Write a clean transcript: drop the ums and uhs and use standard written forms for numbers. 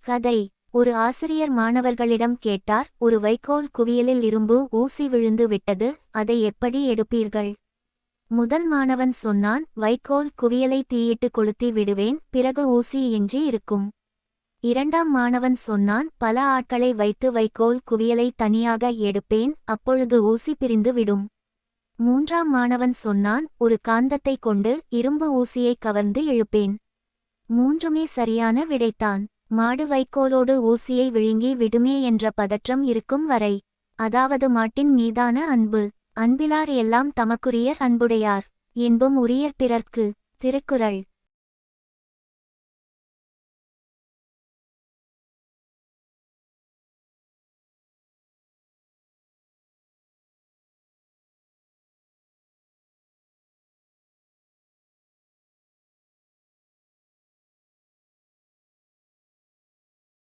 கதை. ஒரு ஆசிரியர் மாணவர்களிடம் கேட்டார், ஒரு வைக்கோல் குவியலில் இரும்பு ஊசி விழுந்து விட்டது, அதை எப்படி எடுப்பீர்கள்? முதல் மாணவன் சொன்னான், வைக்கோல் குவியலை தீயிட்டு கொளுத்தி விடுவேன், பிறகு ஊசி எஞ்சி இருக்கும். இரண்டாம் மாணவன் சொன்னான், பல ஆட்களை வைத்து வைக்கோல் குவியலை தனியாக எடுப்பேன், அப்பொழுது ஊசி பிரிந்து விடும். மூன்றாம் மாணவன் சொன்னான், ஒரு காந்தத்தை கொண்டு இரும்பு ஊசியை கவர்ந்து இழுப்பேன். மூன்றுமே சரியான விடைத்தான். மாடு வைக்கோலோடு ஊசியை விழுங்கி விடுமே என்ற பதற்றம் இருக்கும் வரை. அதாவது மாட்டின் மீதான அன்பு. அன்பிலார் எல்லாம் தமக்குரியர் அன்புடையார் என்பும் உரியர் பிறர்க்கு. திருக்குறள்.